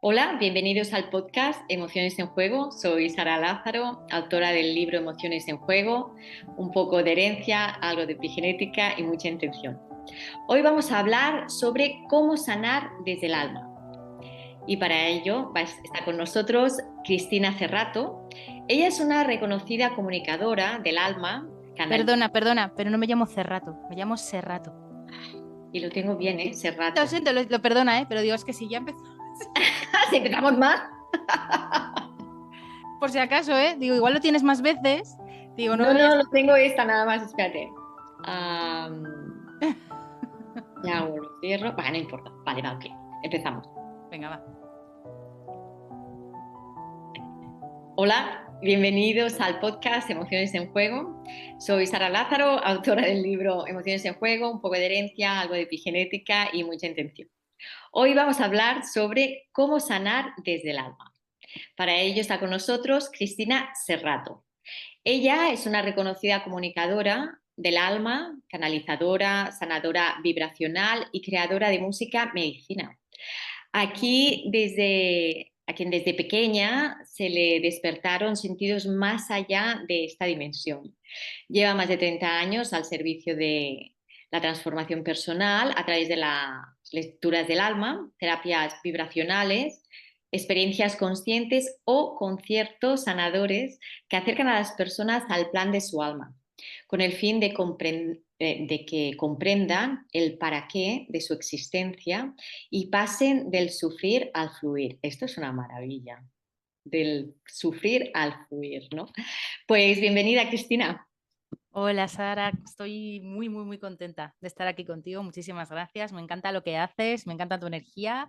Hola, bienvenidos al podcast Emociones en Juego. Soy Sara Lázaro, autora del libro Emociones en Juego, un poco de herencia, algo de epigenética y mucha intención. Hoy vamos a hablar sobre cómo sanar desde el alma. Y para ello está con nosotros Cristina Cerrato. Ella es una reconocida comunicadora del alma, canal, Perdona, pero no me llamo Cerrato, me llamo Serrato. y lo tengo bien, ¿eh? Lo Cerrato. siento, lo perdona, pero digo, es que si ya empezó, Si empezamos más. por si acaso, digo, igual lo tienes más veces, digo, no No, me no, vayas lo a... tengo esta nada más, espérate. Am, Ya hago, lo cierro. Vale, no importa. Vale, va, ok. Empezamos. Venga, va. Hola, bienvenidos al podcast Emociones en Juego. Soy Sara Lázaro, autora del libro Emociones en Juego, un poco de herencia, algo de epigenética y mucha intención. Hoy vamos a hablar sobre cómo sanar desde el alma. Para ello está con nosotros Cristina Serrato. Ella es una reconocida comunicadora del alma, canalizadora, sanadora vibracional y creadora de música medicina. A quien desde pequeña se le despertaron sentidos más allá de esta dimensión. Lleva más de 30 años al servicio de la transformación personal a través de las lecturas del alma, terapias vibracionales, experiencias conscientes o conciertos sanadores que acercan a las personas al plan de su alma, con el fin de que comprendan el para qué de su existencia y pasen del sufrir al fluir. Esto es una maravilla, del sufrir al fluir, ¿no? Pues bienvenida, Cristina. Hola, Sara, estoy muy contenta de estar aquí contigo. Muchísimas gracias. Me encanta lo que haces, me encanta tu energía.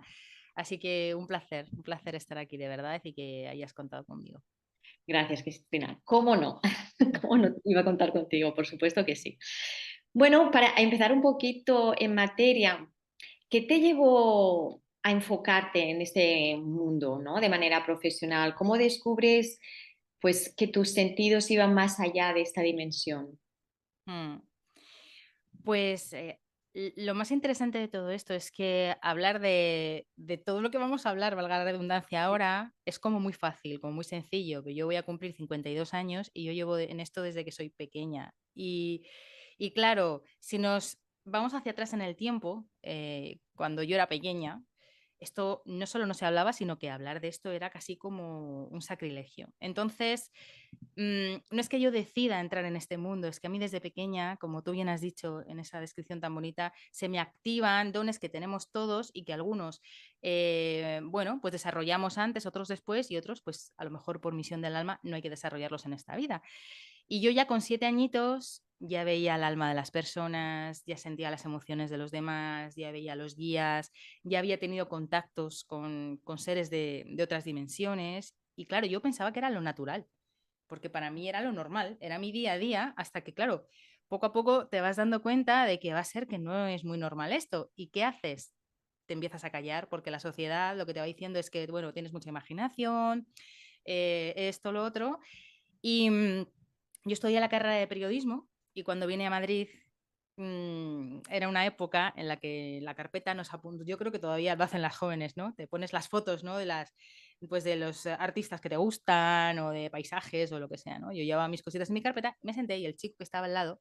Así que un placer estar aquí de verdad y que hayas contado conmigo. Gracias, Cristina. ¿Cómo no? ¿Cómo no iba a contar contigo? Por supuesto que sí. Bueno, para empezar un poquito en materia, ¿qué te llevó a enfocarte en este mundo, ¿no? De manera profesional? ¿Cómo descubres, pues, que tus sentidos iban más allá de esta dimensión? Mm. Pues lo más interesante de todo esto es que hablar de todo lo que vamos a hablar, valga la redundancia ahora, es como muy fácil, como muy sencillo, que yo voy a cumplir 52 años y yo llevo en esto desde que soy pequeña. Y claro, si nos vamos hacia atrás en el tiempo, cuando yo era pequeña, esto no solo no se hablaba, sino que hablar de esto era casi como un sacrilegio. Entonces, no es que yo decida entrar en este mundo, es que a mí desde pequeña, como tú bien has dicho en esa descripción tan bonita, se me activan dones que tenemos todos y que algunos, bueno, pues desarrollamos antes, otros después y otros, pues a lo mejor por misión del alma no hay que desarrollarlos en esta vida. Y yo ya con 7 añitos ya veía el alma de las personas, ya sentía las emociones de los demás, ya veía los guías, ya había tenido contactos con seres de otras dimensiones. Y claro, yo pensaba que era lo natural, porque para mí era lo normal, era mi día a día, hasta que, claro, poco a poco te vas dando cuenta de que va a ser que no es muy normal esto. ¿Y qué haces? Te empiezas a callar porque la sociedad lo que te va diciendo es que, bueno, tienes mucha imaginación, esto, lo otro. Y yo estudié la carrera de periodismo y cuando vine a Madrid era una época en la que la carpeta nos apuntó, yo creo que todavía lo hacen las jóvenes, ¿no? Te pones las fotos, ¿no? Pues de los artistas que te gustan o de paisajes o lo que sea, ¿no? Yo llevaba mis cositas en mi carpeta, me senté y el chico que estaba al lado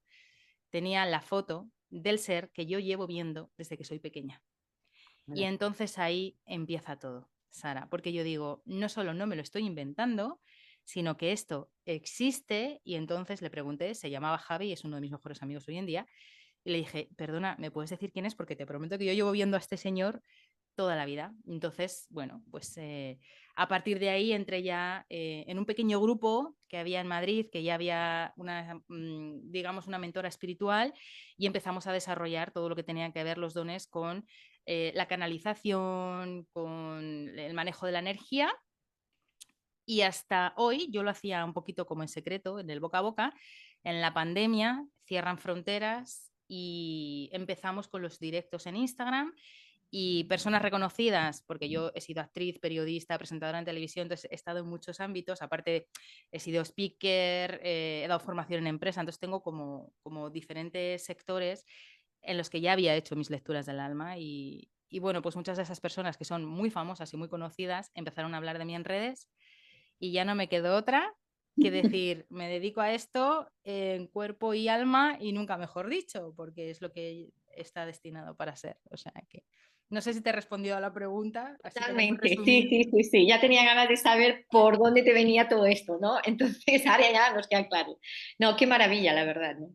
tenía la foto del ser que yo llevo viendo desde que soy pequeña. Y entonces ahí empieza todo, Sara, porque yo digo, no solo no me lo estoy inventando, sino que esto existe. Y entonces le pregunté, se llamaba Javi, es uno de mis mejores amigos hoy en día, y le dije, perdona, ¿me puedes decir quién es? Porque te prometo que yo llevo viendo a este señor toda la vida. Entonces, bueno, pues a partir de ahí entré ya en un pequeño grupo que había en Madrid, que ya había una, digamos, una mentora espiritual y empezamos a desarrollar todo lo que tenía que ver los dones con la canalización, con el manejo de la energía. Y hasta hoy yo lo hacía un poquito como en secreto, en el boca a boca. En la pandemia cierran fronteras y empezamos con los directos en Instagram y personas reconocidas, porque yo he sido actriz, periodista, presentadora en televisión, entonces he estado en muchos ámbitos, aparte he sido speaker, he dado formación en empresa, entonces tengo como diferentes sectores en los que ya había hecho mis lecturas del alma y bueno, pues muchas de esas personas que son muy famosas y muy conocidas empezaron a hablar de mí en redes y ya no me quedó otra que decir, me dedico a esto en cuerpo y alma y nunca mejor dicho, porque es lo que está destinado para ser. O sea que no sé si te he respondido a la pregunta, así como muy Totalmente, sí, resumido. sí, sí, sí. Ya tenía ganas de saber por dónde te venía todo esto, ¿no? Entonces, ahora ya nos queda claro. No, qué maravilla, la verdad, ¿no?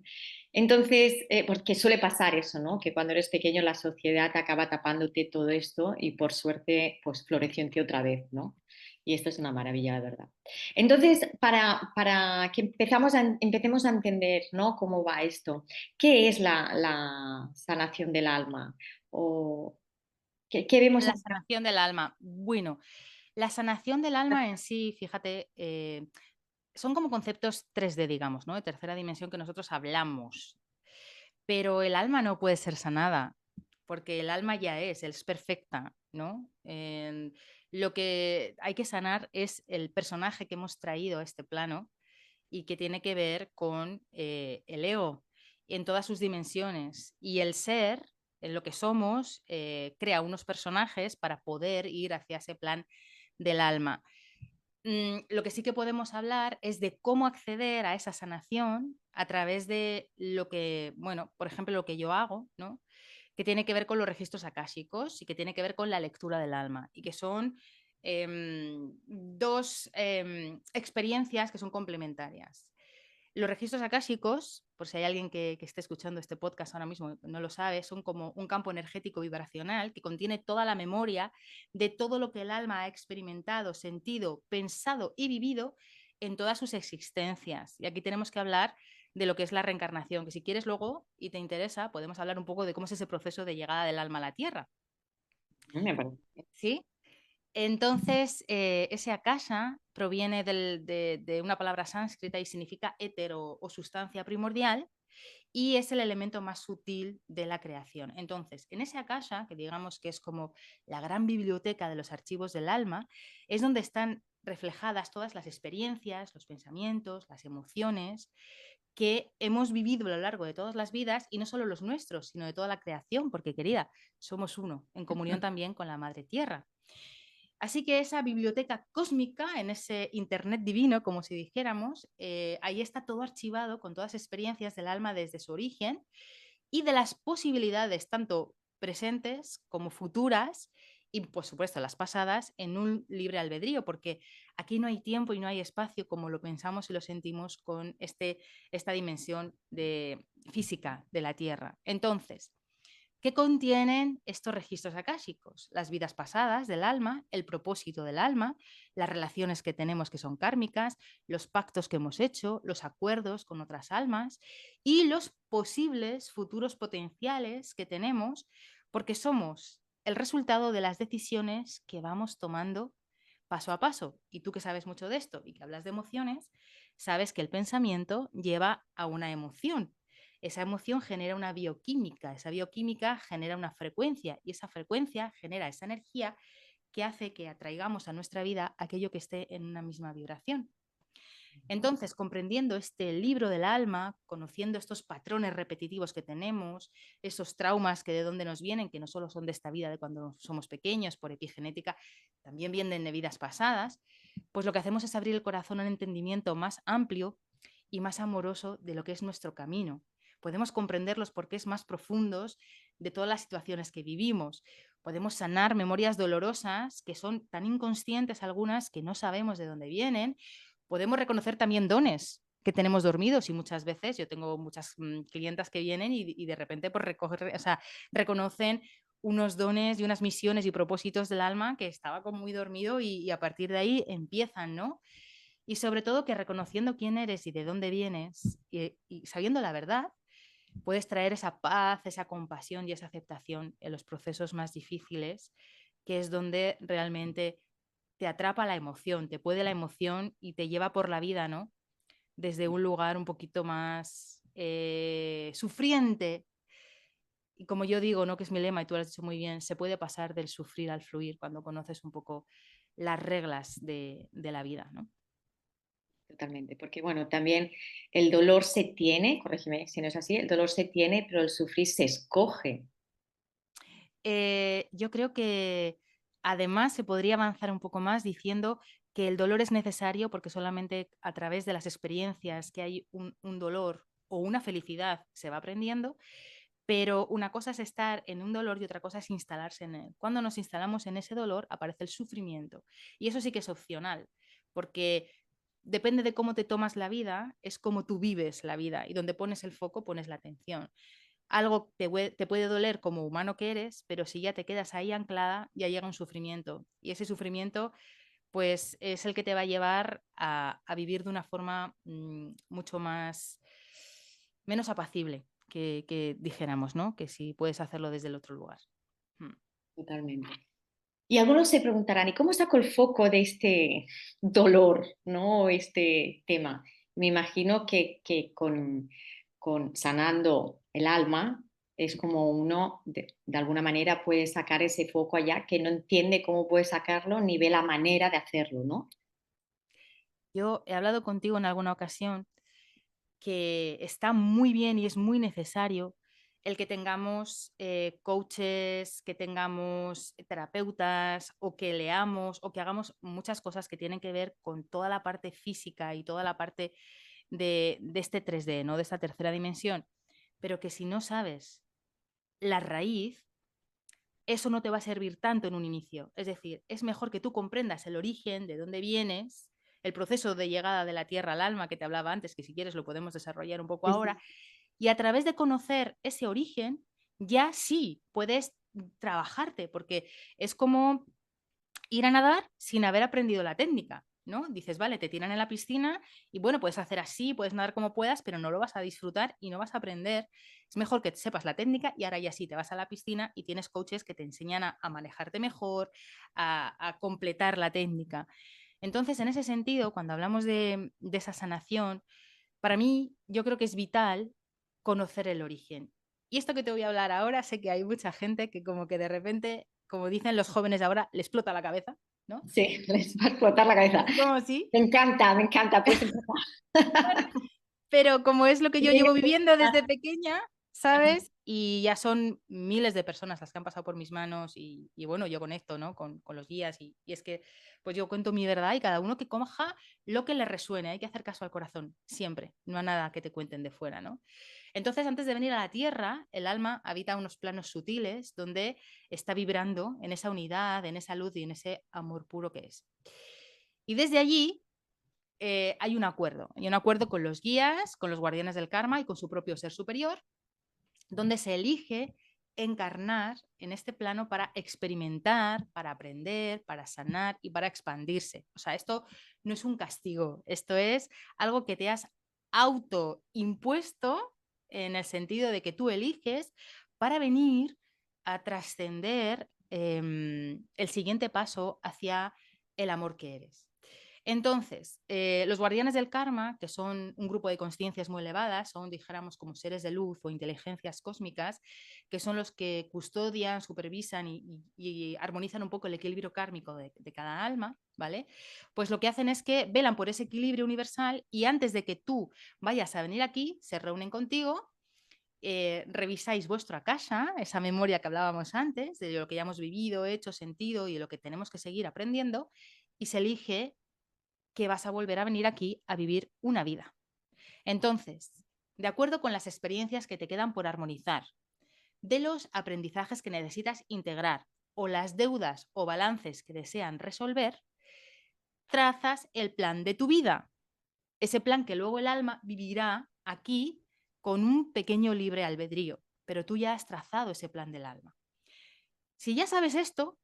Entonces, porque suele pasar eso, ¿no? Que cuando eres pequeño la sociedad acaba tapándote todo esto y por suerte, pues floreció en ti otra vez, ¿no? Y esto es una maravilla, la verdad. Entonces, para que empecemos a entender, ¿no? Cómo va esto. ¿Qué es la sanación del alma? ¿O qué vemos La en... sanación del alma. Bueno, la sanación del alma en sí, fíjate, son como conceptos 3D, digamos, ¿no? De tercera dimensión que nosotros hablamos. Pero el alma no puede ser sanada, porque el alma ya es perfecta, ¿no? Lo que hay que sanar es el personaje que hemos traído a este plano y que tiene que ver con el ego en todas sus dimensiones. Y el ser, en lo que somos, crea unos personajes para poder ir hacia ese plan del alma. Lo que sí que podemos hablar es de cómo acceder a esa sanación a través de lo que, bueno, por ejemplo, lo que yo hago, ¿no? Que tiene que ver con los registros akáshicos y que tiene que ver con la lectura del alma y que son dos experiencias que son complementarias. Los registros akáshicos, por si hay alguien que esté escuchando este podcast ahora mismo y no lo sabe, son como un campo energético vibracional que contiene toda la memoria de todo lo que el alma ha experimentado, sentido, pensado y vivido en todas sus existencias. Y aquí tenemos que hablar de lo que es la reencarnación, que si quieres luego y te interesa, podemos hablar un poco de cómo es ese proceso de llegada del alma a la Tierra. Me parece. ¿Sí? Entonces, ese akasha proviene de una palabra sánscrita y significa éter o sustancia primordial y es el elemento más sutil de la creación. Entonces, en ese akasha, que digamos que es como la gran biblioteca de los archivos del alma, es donde están reflejadas todas las experiencias, los pensamientos, las emociones que hemos vivido a lo largo de todas las vidas y no solo los nuestros, sino de toda la creación, porque querida, somos uno, en comunión también con la Madre Tierra. Así que esa biblioteca cósmica, en ese Internet divino, como si dijéramos, ahí está todo archivado con todas las experiencias del alma desde su origen y de las posibilidades tanto presentes como futuras y, por supuesto, las pasadas en un libre albedrío, porque aquí no hay tiempo y no hay espacio como lo pensamos y lo sentimos con esta dimensión física de la Tierra. Entonces, ¿qué contienen estos registros akáshicos? Las vidas pasadas del alma, el propósito del alma, las relaciones que tenemos que son kármicas, los pactos que hemos hecho, los acuerdos con otras almas y los posibles futuros potenciales que tenemos porque somos el resultado de las decisiones que vamos tomando paso a paso. Y tú que sabes mucho de esto y que hablas de emociones, sabes que el pensamiento lleva a una emoción. Esa emoción genera una bioquímica, esa bioquímica genera una frecuencia y esa frecuencia genera esa energía que hace que atraigamos a nuestra vida aquello que esté en una misma vibración. Entonces, comprendiendo este libro del alma, conociendo estos patrones repetitivos que tenemos, esos traumas que de dónde nos vienen, que no solo son de esta vida, de cuando somos pequeños, por epigenética, también vienen de vidas pasadas, pues lo que hacemos es abrir el corazón a un entendimiento más amplio y más amoroso de lo que es nuestro camino. Podemos comprender los porqués más profundos de todas las situaciones que vivimos. Podemos sanar memorias dolorosas que son tan inconscientes algunas que no sabemos de dónde vienen. Podemos reconocer también dones que tenemos dormidos y muchas veces yo tengo muchas clientas que vienen y de repente pues reconocen unos dones y unas misiones y propósitos del alma que estaba como muy dormido y a partir de ahí empiezan, ¿no? Y sobre todo que reconociendo quién eres y de dónde vienes y sabiendo la verdad, puedes traer esa paz, esa compasión y esa aceptación en los procesos más difíciles, que es donde realmente te atrapa la emoción, te puede la emoción y te lleva por la vida, ¿no? Desde un lugar un poquito más sufriente. Y como yo digo, ¿no? Que es mi lema y tú lo has dicho muy bien, se puede pasar del sufrir al fluir cuando conoces un poco las reglas de la vida, ¿no? Totalmente, porque bueno, también el dolor se tiene, corrígeme si no es así, el dolor se tiene, pero el sufrir se escoge. yo creo que además se podría avanzar un poco más diciendo que el dolor es necesario porque solamente a través de las experiencias que hay un dolor o una felicidad se va aprendiendo, pero una cosa es estar en un dolor y otra cosa es instalarse en él. Cuando nos instalamos en ese dolor aparece el sufrimiento y eso sí que es opcional, porque depende de cómo te tomas la vida, es como tú vives la vida y donde pones el foco pones la atención. Algo te puede doler como humano que eres, pero si ya te quedas ahí anclada, ya llega un sufrimiento. Y ese sufrimiento, pues, es el que te va a llevar a vivir de una forma mucho más, menos apacible, que dijéramos, ¿no? Que si puedes hacerlo desde el otro lugar. Mm. Totalmente. Y algunos se preguntarán, ¿y cómo saco el foco de este dolor, ¿no? Este tema. Me imagino que con sanando el alma es como uno de alguna manera puede sacar ese foco allá que no entiende cómo puede sacarlo ni ve la manera de hacerlo, ¿no? Yo he hablado contigo en alguna ocasión que está muy bien y es muy necesario el que tengamos coaches, que tengamos terapeutas o que leamos o que hagamos muchas cosas que tienen que ver con toda la parte física y toda la parte de este 3D, ¿no? De esta tercera dimensión, pero que si no sabes la raíz, eso no te va a servir tanto en un inicio. Es decir, es mejor que tú comprendas el origen, de dónde vienes, el proceso de llegada de la tierra al alma que te hablaba antes, que si quieres lo podemos desarrollar un poco Sí, ahora, sí. y a través de conocer ese origen, ya sí puedes trabajarte, porque es como ir a nadar sin haber aprendido la técnica, ¿no? Dices, vale, te tiran en la piscina y bueno, puedes hacer así, puedes nadar como puedas, pero no lo vas a disfrutar y no vas a aprender. Es mejor que sepas la técnica y ahora ya sí, te vas a la piscina y tienes coaches que te enseñan a manejarte mejor, a completar la técnica. Entonces, en ese sentido, cuando hablamos de esa sanación, para mí yo creo que es vital conocer el origen. Y esto que te voy a hablar ahora, sé que hay mucha gente que como que de repente, como dicen los jóvenes de ahora, le explota la cabeza, ¿no? Sí, les va a explotar la cabeza. Así como sí, Me encanta, pues empezar. pero como es lo que yo Bien, llevo viviendo empezar. desde pequeña, ¿sabes? Y ya son miles de personas las que han pasado por mis manos y bueno, yo conecto, ¿no? Con los guías y es que pues yo cuento mi verdad y cada uno que coja lo que le resuene, hay que hacer caso al corazón, siempre, no a nada que te cuenten de fuera, ¿no? Entonces, antes de venir a la Tierra, el alma habita unos planos sutiles donde está vibrando en esa unidad, en esa luz y en ese amor puro que es. Y desde allí hay un acuerdo con los guías, con los guardianes del karma y con su propio ser superior, donde se elige encarnar en este plano para experimentar, para aprender, para sanar y para expandirse. O sea, esto no es un castigo, esto es algo que te has autoimpuesto en el sentido de que tú eliges para venir a trascender el siguiente paso hacia el amor que eres. Entonces, los guardianes del karma, que son un grupo de conciencias muy elevadas, son, dijéramos, como seres de luz o inteligencias cósmicas, que son los que custodian, supervisan y armonizan un poco el equilibrio kármico de cada alma, ¿vale? Pues lo que hacen es que velan por ese equilibrio universal y antes de que tú vayas a venir aquí, se reúnen contigo. Revisáis vuestra casa, esa memoria que hablábamos antes, de lo que ya hemos vivido, hecho, sentido y de lo que tenemos que seguir aprendiendo, y se elige que vas a volver a venir aquí a vivir una vida. Entonces, de acuerdo con las experiencias que te quedan por armonizar, de los aprendizajes que necesitas integrar o las deudas o balances que desean resolver, trazas el plan de tu vida. Ese plan que luego el alma vivirá aquí con un pequeño libre albedrío, pero tú ya has trazado ese plan del alma. Si ya sabes esto,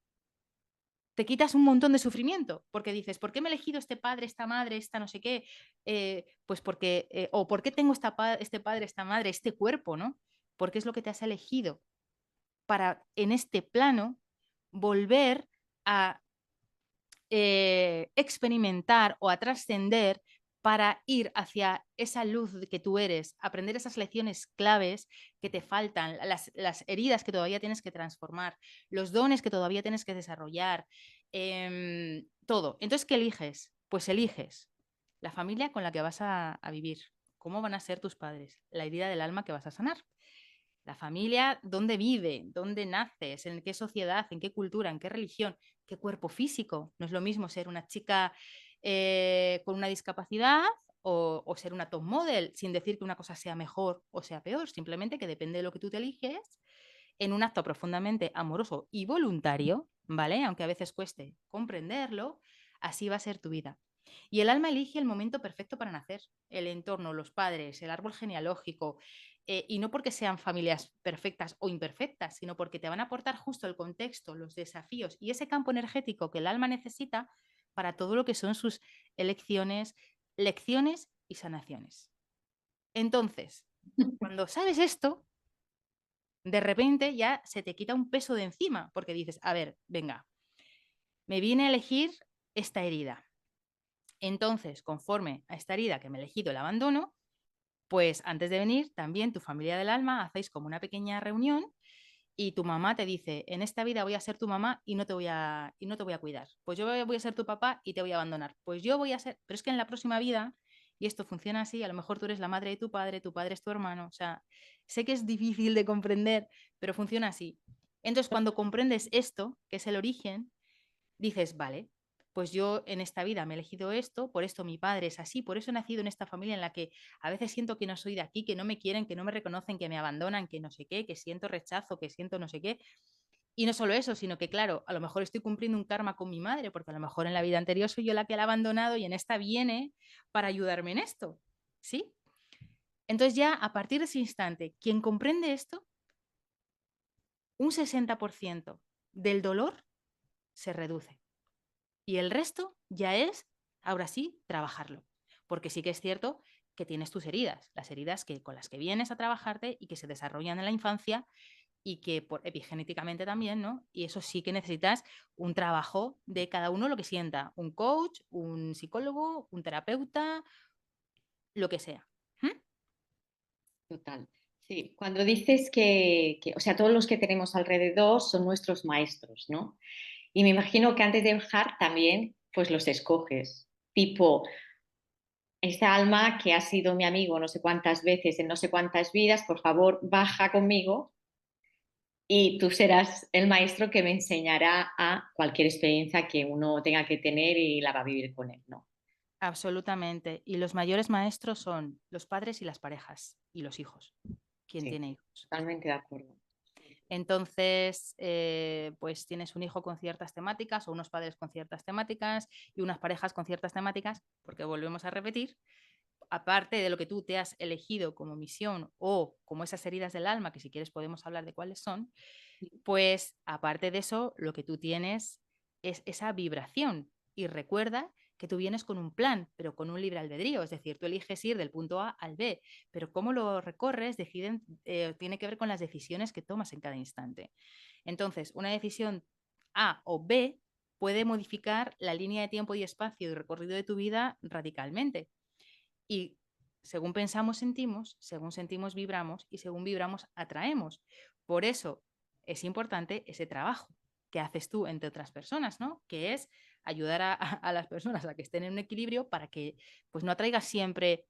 te quitas un montón de sufrimiento, porque dices, ¿por qué me he elegido este padre, esta madre, esta no sé qué? Pues porque, o ¿por qué tengo este padre, esta madre, este cuerpo, ¿no? Porque es lo que te has elegido para en este plano volver a experimentar o a trascender para ir hacia esa luz que tú eres, aprender esas lecciones claves que te faltan, las heridas que todavía tienes que transformar, los dones que todavía tienes que desarrollar, todo. Entonces, ¿qué eliges? Pues eliges la familia con la que vas a vivir, cómo van a ser tus padres, la herida del alma que vas a sanar. La familia, ¿dónde vive? ¿Dónde naces? ¿En qué sociedad? ¿En qué cultura? ¿En qué religión? ¿Qué cuerpo físico? No es lo mismo ser una chica con una discapacidad o ser una top model, sin decir que una cosa sea mejor o sea peor, simplemente que depende de lo que tú te eliges en un acto profundamente amoroso y voluntario, ¿vale? Aunque a veces cueste comprenderlo, así va a ser tu vida. Y el alma elige el momento perfecto para nacer, el entorno, los padres, el árbol genealógico, y no porque sean familias perfectas o imperfectas, sino porque te van a aportar justo el contexto, los desafíos y ese campo energético que el alma necesita para todo lo que son sus elecciones, lecciones y sanaciones. Entonces, cuando sabes esto, de repente ya se te quita un peso de encima, porque dices, a ver, venga, me viene a elegir esta herida. Entonces, conforme a esta herida que me he elegido el abandono, pues antes de venir, también tu familia del alma hacéis como una pequeña reunión y tu mamá te dice, en esta vida voy a ser tu mamá y no te voy a cuidar. Pues yo voy a ser tu papá y te voy a abandonar. Pues yo voy a ser, pero es que en la próxima vida, y esto funciona así, a lo mejor tú eres la madre de tu padre es tu hermano, o sea, sé que es difícil de comprender, pero funciona así. Entonces, cuando comprendes esto, que es el origen, dices, vale, pues yo en esta vida me he elegido esto, por esto mi padre es así, por eso he nacido en esta familia en la que a veces siento que no soy de aquí, que no me quieren, que no me reconocen, que me abandonan, que no sé qué, que siento rechazo, que siento no sé qué. Y no solo eso, sino que claro, a lo mejor estoy cumpliendo un karma con mi madre, porque a lo mejor en la vida anterior soy yo la que la ha abandonado y en esta viene para ayudarme en esto. ¿Sí? Entonces ya a partir de ese instante, quien comprende esto, un 60% del dolor se reduce. Y el resto ya es, ahora sí, trabajarlo. Porque sí que es cierto que tienes tus heridas, las heridas que, con las que vienes a trabajarte y que se desarrollan en la infancia y que por, epigenéticamente también, ¿no? Y eso sí que necesitas un trabajo de cada uno lo que sienta, un coach, un psicólogo, un terapeuta, lo que sea. ¿Mm? Total. Sí, cuando dices o sea, todos los que tenemos alrededor son nuestros maestros, ¿no? Y me imagino que antes de viajar también, pues los escoges. Tipo, esta alma que ha sido mi amigo no sé cuántas veces en no sé cuántas vidas, por favor, baja conmigo y tú serás el maestro que me enseñará a cualquier experiencia que uno tenga que tener y la va a vivir con él, ¿no? Absolutamente. Y los mayores maestros son los padres y las parejas y los hijos, quien Sí, tiene hijos. totalmente de acuerdo. Entonces, pues tienes un hijo con ciertas temáticas o unos padres con ciertas temáticas y unas parejas con ciertas temáticas, porque volvemos a repetir, aparte de lo que tú te has elegido como misión o como esas heridas del alma, que si quieres podemos hablar de cuáles son, pues aparte de eso, lo que tú tienes es esa vibración. Y recuerda que tú vienes con un plan, pero con un libre albedrío, es decir, tú eliges ir del punto A al B, pero cómo lo recorres tiene que ver con las decisiones que tomas en cada instante. Entonces, una decisión A o B puede modificar la línea de tiempo y espacio y recorrido de tu vida radicalmente. Y según pensamos, sentimos, según sentimos, vibramos y según vibramos, atraemos. Por eso es importante ese trabajo que haces tú entre otras personas, ¿no? Que es ayudar a las personas a que estén en un equilibrio para que pues no atraigas siempre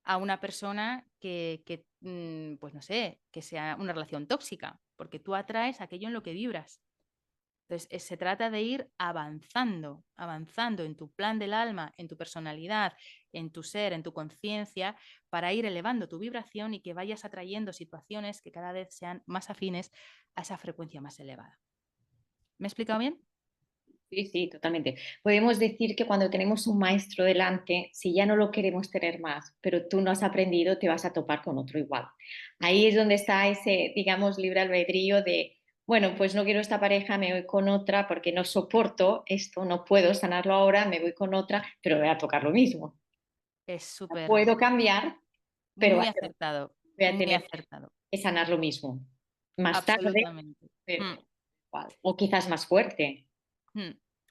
a una persona pues no sé, que sea una relación tóxica, porque tú atraes aquello en lo que vibras. Entonces, se trata de ir avanzando, avanzando en tu plan del alma, en tu personalidad, en tu ser, en tu conciencia, para ir elevando tu vibración y que vayas atrayendo situaciones que cada vez sean más afines a esa frecuencia más elevada. ¿Me he explicado bien? Sí, sí, totalmente. Podemos decir que cuando tenemos un maestro delante, si ya no lo queremos tener más, pero tú no has aprendido, te vas a topar con otro igual. Ahí es donde está ese, digamos, libre albedrío de, bueno, pues no quiero esta pareja, me voy con otra porque no soporto esto, no puedo sanarlo ahora, me voy con otra, pero voy a tocar lo mismo. Es súper, Puedo cambiar, pero muy acertado, voy a muy tener acertado. que sanar lo mismo. Más tarde, Absolutamente. pero Mm. igual. O quizás más fuerte. Mm,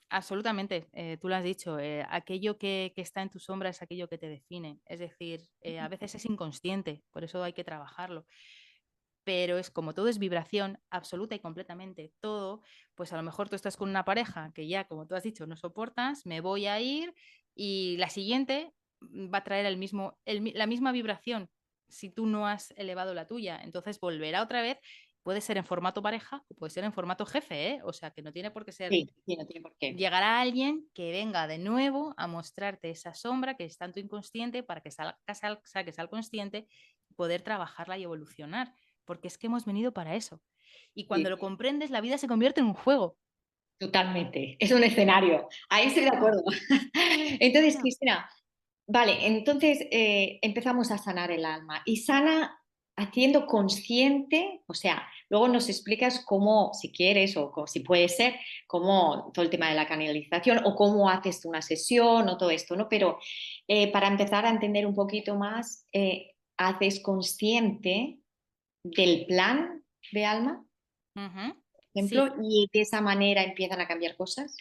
absolutamente, tú lo has dicho, aquello que está en tu sombra es aquello que te define, es decir, a veces es inconsciente, por eso hay que trabajarlo, pero es como todo es vibración absoluta y completamente, todo, pues a lo mejor tú estás con una pareja que ya, como tú has dicho, no soportas, me voy a ir y la siguiente va a traer la misma vibración, si tú no has elevado la tuya. Entonces volverá otra vez, puede ser en formato pareja o puede ser en formato jefe, ¿eh? O sea, que no tiene por qué ser. Sí, sí, no tiene por qué. Llegará alguien que venga de nuevo a mostrarte esa sombra que es tanto inconsciente para que saques al consciente y poder trabajarla y evolucionar. Porque es que hemos venido para eso. Y cuando Sí, lo comprendes, la vida se convierte en un juego. totalmente. Es un escenario. Ahí estoy de Claro, acuerdo. Entonces, claro. Cristina, vale, entonces empezamos a sanar el alma y sana haciendo consciente, o sea, luego nos explicas cómo, si quieres o si puede ser, cómo todo el tema de la canalización o cómo haces una sesión o todo esto, ¿no? Pero para empezar a entender un poquito más, haces consciente del plan de alma, Ujú. por Sí, ejemplo, y de esa manera empiezan a cambiar cosas.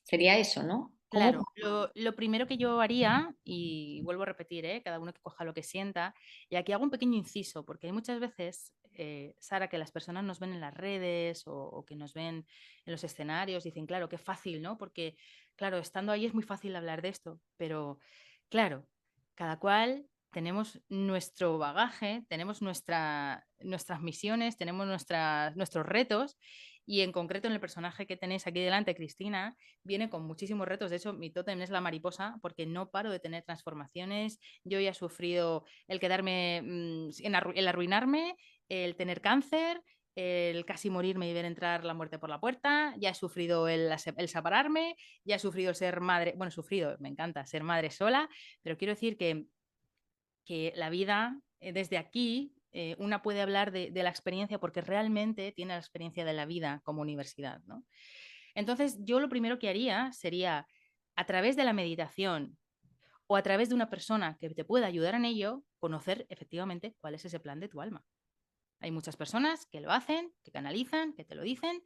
Sería eso, ¿no? ¿Cómo? claro. Lo primero que yo haría, y vuelvo a repetir, cada uno que coja lo que sienta, y aquí hago un pequeño inciso, porque hay muchas veces, Sara, que las personas nos ven en las redes o que nos ven en los escenarios, dicen, claro, qué fácil, ¿no? Porque, claro, estando ahí es muy fácil hablar de esto, pero, claro, cada cual tenemos nuestro bagaje, tenemos nuestras misiones, tenemos nuestros retos, y en concreto en el personaje que tenéis aquí delante, Cristina, viene con muchísimos retos. De hecho, mi tótem es la mariposa porque no paro de tener transformaciones. Yo ya he sufrido el quedarme, el arruinarme, el tener cáncer, el casi morirme y ver entrar la muerte por la puerta. Ya he sufrido el separarme, ya he sufrido el ser madre. Bueno, sufrido, me encanta ser madre sola, pero quiero decir que la vida, desde aquí, una puede hablar de la experiencia porque realmente tiene la experiencia de la vida como universidad, ¿no? Entonces, yo lo primero que haría sería, a través de la meditación o a través de una persona que te pueda ayudar en ello, conocer efectivamente cuál es ese plan de tu alma. Hay muchas personas que lo hacen, que canalizan, que te lo dicen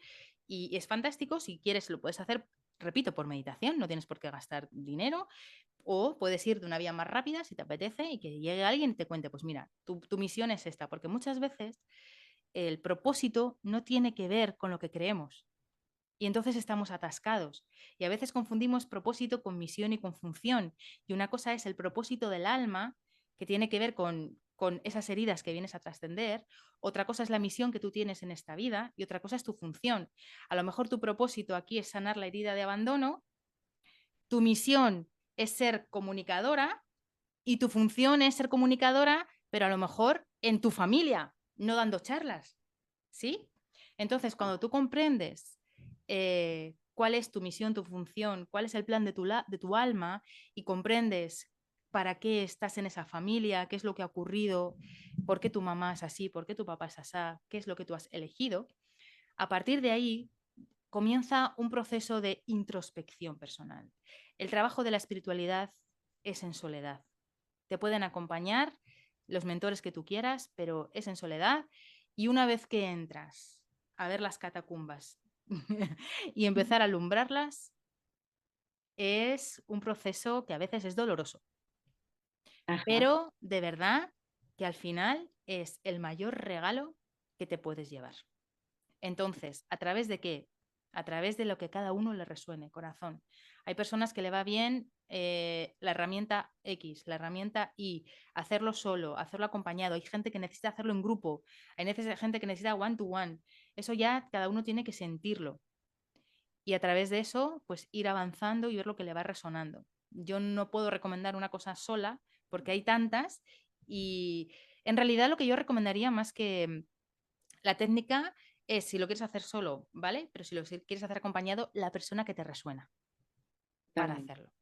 y es fantástico. Si quieres, lo puedes hacer, repito, por meditación, no tienes por qué gastar dinero o puedes ir de una vía más rápida si te apetece y que llegue alguien y te cuente, pues mira, tu misión es esta, porque muchas veces el propósito no tiene que ver con lo que creemos. Y entonces estamos atascados. Y a veces confundimos propósito con misión y con función. Y una cosa es el propósito del alma, que tiene que ver con esas heridas que vienes a trascender. Otra cosa es la misión que tú tienes en esta vida y otra cosa es tu función. A lo mejor tu propósito aquí es sanar la herida de abandono, tu misión es ser comunicadora y tu función es ser comunicadora, pero a lo mejor en tu familia, no dando charlas. ¿Sí? Entonces, cuando tú comprendes cuál es tu misión, tu función, cuál es el plan de tu alma y comprendes para qué estás en esa familia, qué es lo que ha ocurrido, por qué tu mamá es así, por qué tu papá es así, qué es lo que tú has elegido, a partir de ahí comienza un proceso de introspección personal. El trabajo de la espiritualidad es en soledad. Te pueden acompañar los mentores que tú quieras, pero es en soledad. Y una vez que entras a ver las catacumbas y empezar a alumbrarlas, es un proceso que a veces es doloroso, Ajá. pero de verdad que al final es el mayor regalo que te puedes llevar. Entonces, ¿a través de qué? A través de lo que cada uno le resuene, corazón. Hay personas que le va bien la herramienta X, la herramienta Y, hacerlo solo, hacerlo acompañado. Hay gente que necesita hacerlo en grupo, hay gente que necesita one to one. Eso ya cada uno tiene que sentirlo. Y a través de eso, pues ir avanzando y ver lo que le va resonando. Yo no puedo recomendar una cosa sola porque hay tantas y en realidad lo que yo recomendaría más que la técnica es, si lo quieres hacer solo, ¿vale? Pero si lo quieres hacer acompañado, la persona que te resuena para Totalmente. hacerlo.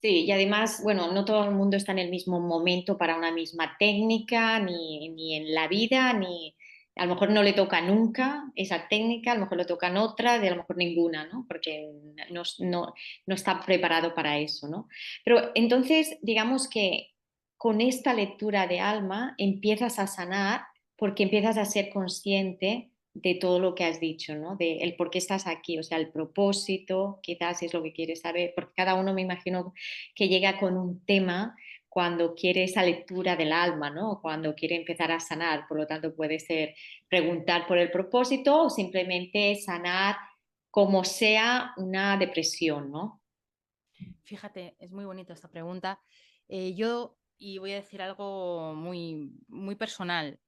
Sí, y además, bueno, no todo el mundo está en el mismo momento para una misma técnica, ni en la vida, ni a lo mejor no le toca nunca esa técnica, a lo mejor le tocan otras y a lo mejor ninguna, ¿no? Porque no está preparado para eso, ¿no? Pero entonces, digamos que con esta lectura de alma empiezas a sanar porque empiezas a ser consciente de todo lo que has dicho, ¿no? De el por qué estás aquí, o sea, el propósito, quizás es lo que quieres saber, porque cada uno me imagino que llega con un tema cuando quiere esa lectura del alma, ¿no? Cuando quiere empezar a sanar. Por lo tanto, puede ser preguntar por el propósito o simplemente sanar como sea una depresión, ¿no? Fíjate, es muy bonita esta pregunta. Yo y voy a decir algo muy, muy personal.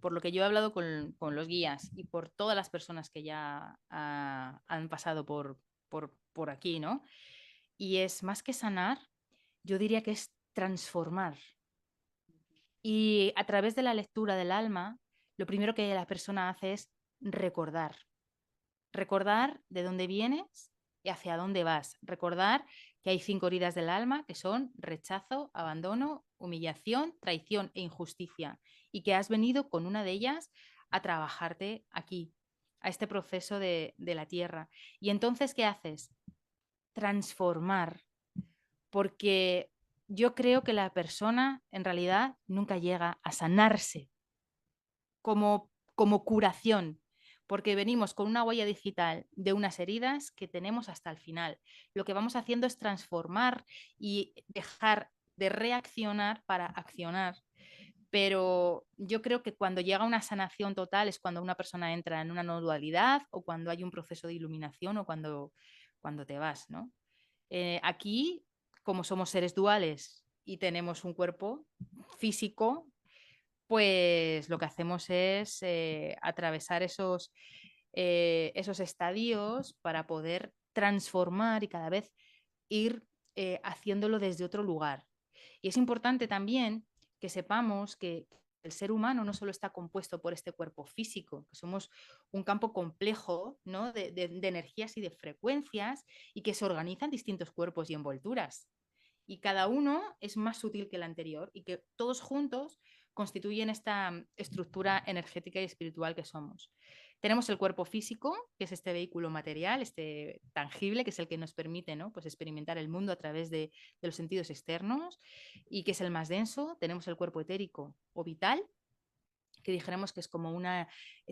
Por lo que yo he hablado con los guías y por todas las personas que ya han pasado por aquí, ¿no? Y es más que sanar, yo diría que es transformar. Y a través de la lectura del alma, lo primero que la persona hace es recordar. Recordar de dónde vienes y hacia dónde vas. Recordar que hay 5 heridas del alma que son rechazo, abandono, humillación, traición e injusticia. Y que has venido con una de ellas a trabajarte aquí, a este proceso de la tierra. Y entonces, ¿qué haces? Transformar. Porque yo creo que la persona en realidad nunca llega a sanarse como curación, porque venimos con una huella digital de unas heridas que tenemos hasta el final. Lo que vamos haciendo es transformar y dejar de reaccionar para accionar. Pero yo creo que cuando llega una sanación total es cuando una persona entra en una no dualidad o cuando hay un proceso de iluminación o cuando te vas, ¿no? Aquí, como somos seres duales y tenemos un cuerpo físico, pues lo que hacemos es atravesar esos estadios para poder transformar y cada vez ir haciéndolo desde otro lugar. Y es importante también que sepamos que el ser humano no solo está compuesto por este cuerpo físico, que somos un campo complejo, ¿no? de energías y de frecuencias y que se organizan distintos cuerpos y envolturas. Y cada uno es más sutil que el anterior y que todos juntos constituyen esta estructura energética y espiritual que somos. Tenemos el cuerpo físico, que es este vehículo material, este tangible, que es el que nos permite, ¿no? Pues experimentar el mundo a través de los sentidos externos y que es el más denso. Tenemos el cuerpo etérico o vital, que dijéramos que es como una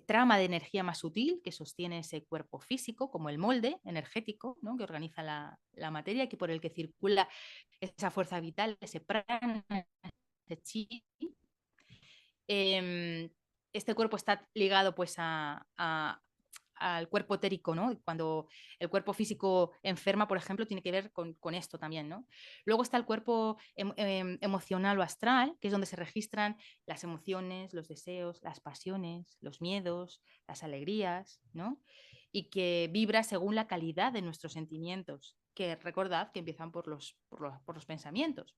trama de energía más sutil que sostiene ese cuerpo físico, como el molde energético, ¿no? Que organiza la materia, que por el que circula esa fuerza vital, ese prana, ese chi. Este cuerpo está ligado pues al cuerpo etérico, ¿no? Cuando el cuerpo físico enferma, por ejemplo, tiene que ver con esto también, ¿no? Luego está el cuerpo emocional o astral, que es donde se registran las emociones, los deseos, las pasiones, los miedos, las alegrías, ¿no? Y que vibra según la calidad de nuestros sentimientos, que recordad que empiezan por los pensamientos.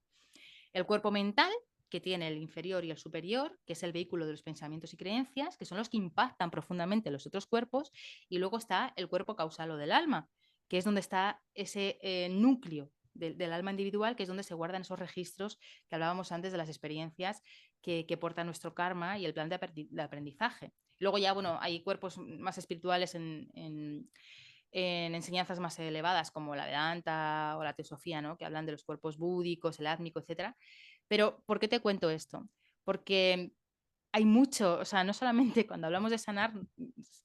El cuerpo mental, que tiene el inferior y el superior, que es el vehículo de los pensamientos y creencias, que son los que impactan profundamente los otros cuerpos, y luego está el cuerpo causal o del alma, que es donde está ese núcleo del alma individual, que es donde se guardan esos registros que hablábamos antes de las experiencias que porta nuestro karma y el plan de aprendizaje. Luego ya, bueno, hay cuerpos más espirituales en enseñanzas más elevadas como la Vedanta o la Teosofía, ¿no? Que hablan de los cuerpos búdicos, el átmico, etcétera. Pero ¿por qué te cuento esto? Porque hay mucho, o sea, no solamente cuando hablamos de sanar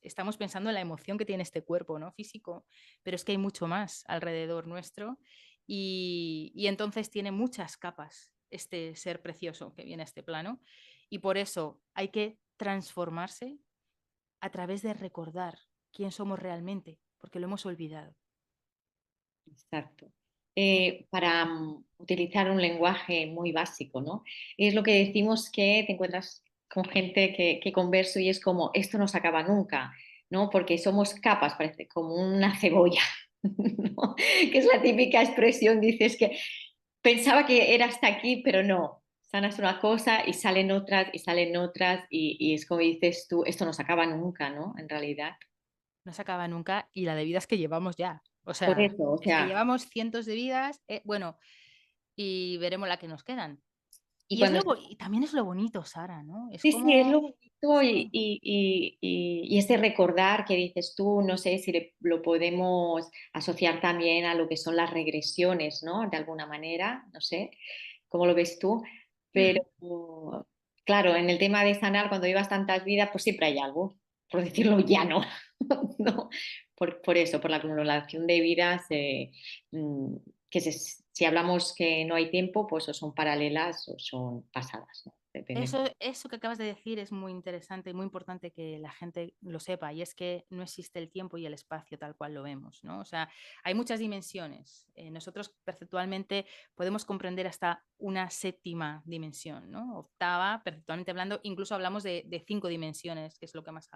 estamos pensando en la emoción que tiene este cuerpo, ¿no? Físico, pero es que hay mucho más alrededor nuestro y entonces tiene muchas capas este ser precioso que viene a este plano y por eso hay que transformarse a través de recordar quién somos realmente, porque lo hemos olvidado. Exacto. Para utilizar un lenguaje muy básico, ¿no? Es lo que decimos que te encuentras con gente que converso y es como, esto no se acaba nunca, ¿no? Porque somos capas, parece como una cebolla, ¿no? Que es la típica expresión, dices que pensaba que era hasta aquí, pero no. Sanas una cosa y salen otras y es como dices tú, esto no se acaba nunca, ¿no? En realidad. No se acaba nunca y la de vidas que llevamos ya. O Por sea, eso, o es que sea, llevamos cientos de vidas, bueno, y veremos la que nos quedan. y Y cuando y también es lo bonito, Sara, ¿no? Es sí, sí, es como, lo bonito y ese recordar que dices tú, no sé si lo podemos asociar también a lo que son las regresiones, ¿no? De alguna manera, no sé cómo lo ves tú, pero mm, claro, en el tema de sanar, cuando llevas tantas vidas, pues siempre hay algo, por decirlo llano, ¿no? Por eso, por la acumulación de vidas, que si hablamos que no hay tiempo, pues o son paralelas o son pasadas, ¿no? depende. Eso que acabas de decir es muy interesante y muy importante que la gente lo sepa, y es que no existe el tiempo y el espacio tal cual lo vemos, ¿no? O sea, hay muchas dimensiones. Nosotros perceptualmente podemos comprender hasta una séptima dimensión, ¿no? Octava, perceptualmente hablando, incluso hablamos de 5 dimensiones, que es lo que más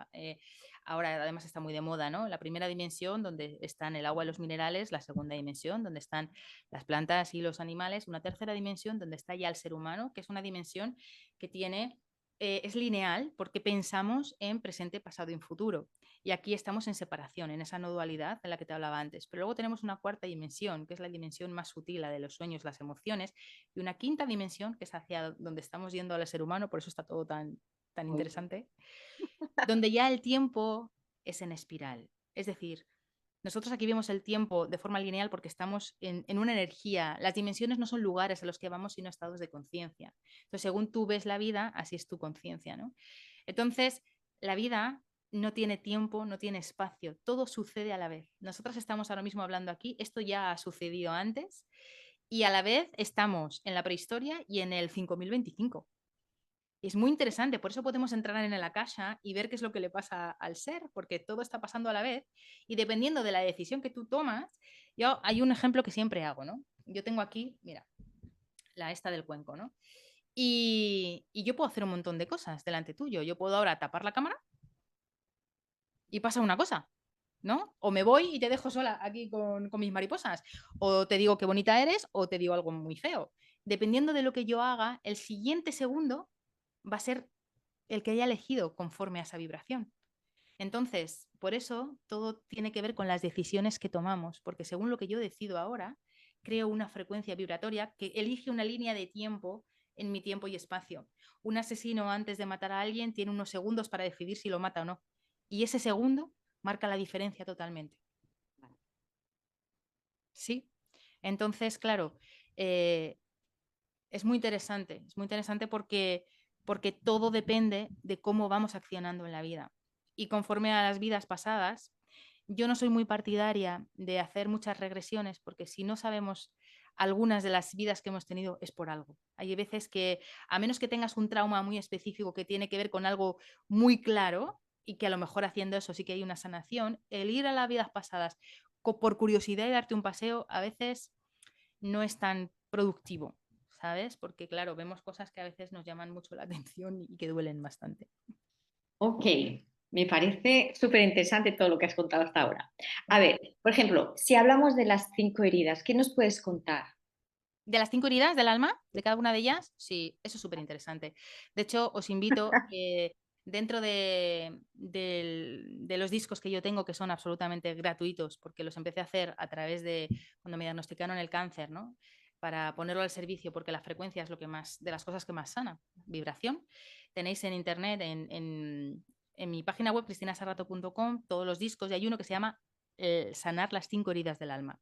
ahora además está muy de moda, ¿no? La primera dimensión, donde están el agua y los minerales; la segunda dimensión, donde están las plantas y los animales; una tercera dimensión, donde está ya el ser humano, que es una dimensión que tiene, es lineal porque pensamos en presente, pasado y en futuro. Y aquí estamos en separación, en esa no dualidad de la que te hablaba antes. Pero luego tenemos una cuarta dimensión, que es la dimensión más sutil, la de los sueños, las emociones, y una quinta dimensión, que es hacia donde estamos yendo al ser humano, por eso está todo tan Uy, interesante, donde ya el tiempo es en espiral. Es decir, nosotros aquí vemos el tiempo de forma lineal porque estamos en una energía. Las dimensiones no son lugares a los que vamos, sino estados de conciencia. Entonces, según tú ves la vida, así es tu conciencia, ¿no? Entonces, la vida no tiene tiempo, no tiene espacio, todo sucede a la vez. Nosotros estamos ahora mismo hablando aquí, esto ya ha sucedido antes, y a la vez estamos en la prehistoria y en el 5025. Es muy interesante, por eso podemos entrar en el Akasha y ver qué es lo que le pasa al ser, porque todo está pasando a la vez y dependiendo de la decisión que tú tomas, yo hay un ejemplo que siempre hago, ¿no? Yo tengo aquí, mira, la esta del cuenco, ¿no? Y yo puedo hacer un montón de cosas delante tuyo. Yo puedo ahora tapar la cámara y pasa una cosa, ¿no? O me voy y te dejo sola aquí con mis mariposas, o te digo qué bonita eres, o te digo algo muy feo. Dependiendo de lo que yo haga, el siguiente segundo va a ser el que haya elegido conforme a esa vibración. Entonces, por eso todo tiene que ver con las decisiones que tomamos, porque según lo que yo decido ahora, creo una frecuencia vibratoria que elige una línea de tiempo en mi tiempo y espacio. Un asesino antes de matar a alguien tiene unos segundos para decidir si lo mata o no. Y ese segundo marca la diferencia totalmente. ¿Sí? Entonces, claro, eh, es muy interesante porque todo depende de cómo vamos accionando en la vida. Y conforme a las vidas pasadas, yo no soy muy partidaria de hacer muchas regresiones porque si no sabemos algunas de las vidas que hemos tenido es por algo. Hay veces que, a menos que tengas un trauma muy específico que tiene que ver con algo muy claro y que a lo mejor haciendo eso sí que hay una sanación, el ir a las vidas pasadas por curiosidad y darte un paseo a veces no es tan productivo, ¿sabes? Porque claro, vemos cosas que a veces nos llaman mucho la atención y que duelen bastante. ok, me parece súper interesante todo lo que has contado hasta ahora. A ver, por ejemplo, si hablamos de las 5 heridas, ¿qué nos puedes contar? De las 5 heridas del alma, de cada una de ellas, sí, eso es súper interesante. De hecho, os invito que dentro de los discos que yo tengo, que son absolutamente gratuitos, porque los empecé a hacer a través de cuando me diagnosticaron el cáncer, ¿no? Para ponerlo al servicio, porque la frecuencia es lo que más, de las cosas que más sana, vibración. Tenéis en internet, en mi página web, cristinasarrato.com, todos los discos, y hay uno que se llama Sanar las 5 heridas del alma.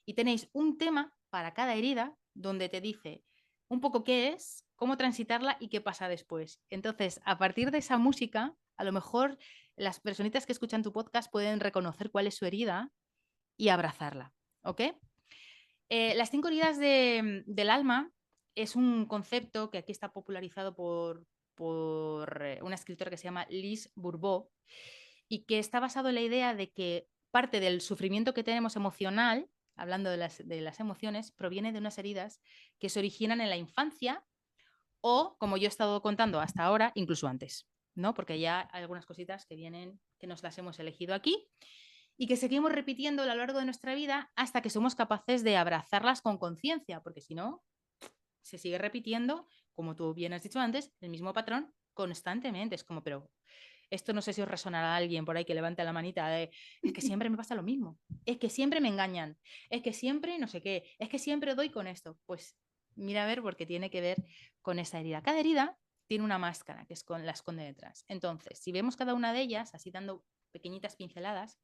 Y tenéis un tema para cada herida donde te dice un poco qué es, cómo transitarla y qué pasa después. Entonces, a partir de esa música, a lo mejor las personitas que escuchan tu podcast pueden reconocer cuál es su herida y abrazarla. ¿Ok? Las 5 heridas del alma es un concepto que aquí está popularizado por una escritora que se llama Lise Bourbeau y que está basado en la idea de que parte del sufrimiento que tenemos emocional, hablando de las emociones, proviene de unas heridas que se originan en la infancia o, como yo he estado contando hasta ahora, incluso antes, ¿no? Porque ya hay algunas cositas que vienen, que nos las hemos elegido aquí y que seguimos repitiendo a lo largo de nuestra vida hasta que somos capaces de abrazarlas con conciencia, porque si no, se sigue repitiendo, como tú bien has dicho antes, el mismo patrón constantemente. Es como, pero esto no sé si os resonará a alguien por ahí que levante la manita de, es que siempre me pasa lo mismo, es que siempre me engañan, es que siempre no sé qué, es que siempre doy con esto. Pues mira a ver porque tiene que ver con esa herida. Cada herida tiene una máscara que la esconde detrás. Entonces, si vemos cada una de ellas, así dando pequeñitas pinceladas,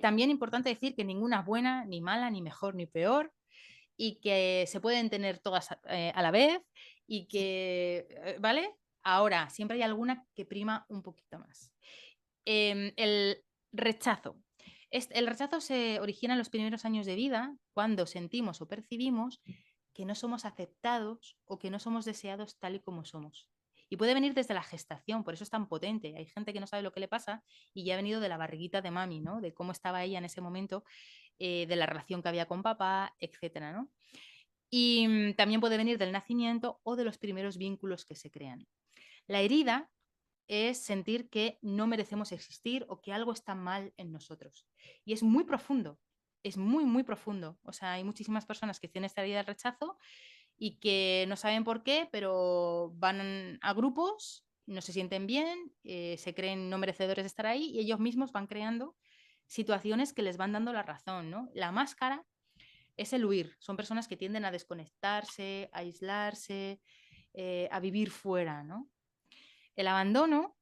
también importante decir que ninguna es buena, ni mala, ni mejor, ni peor, y que se pueden tener todas a la vez y que, ¿vale? Ahora, siempre hay alguna que prima un poquito más. El rechazo. El rechazo se origina en los primeros años de vida, cuando sentimos o percibimos que no somos aceptados o que no somos deseados tal y como somos. Y puede venir desde la gestación, por eso es tan potente. Hay gente que no sabe lo que le pasa y ya ha venido de la barriguita de mami, ¿no? De cómo estaba ella en ese momento, de la relación que había con papá, etcétera, ¿no? Y también puede venir del nacimiento o de los primeros vínculos que se crean. La herida es sentir que no merecemos existir o que algo está mal en nosotros. Y es muy profundo, es muy, muy profundo. O sea, hay muchísimas personas que tienen esta herida del rechazo y que no saben por qué, pero van a grupos, no se sienten bien, se creen no merecedores de estar ahí y ellos mismos van creando situaciones que les van dando la razón, ¿no? La máscara es el huir. Son personas que tienden a desconectarse, a aislarse, a vivir fuera, ¿no? El abandono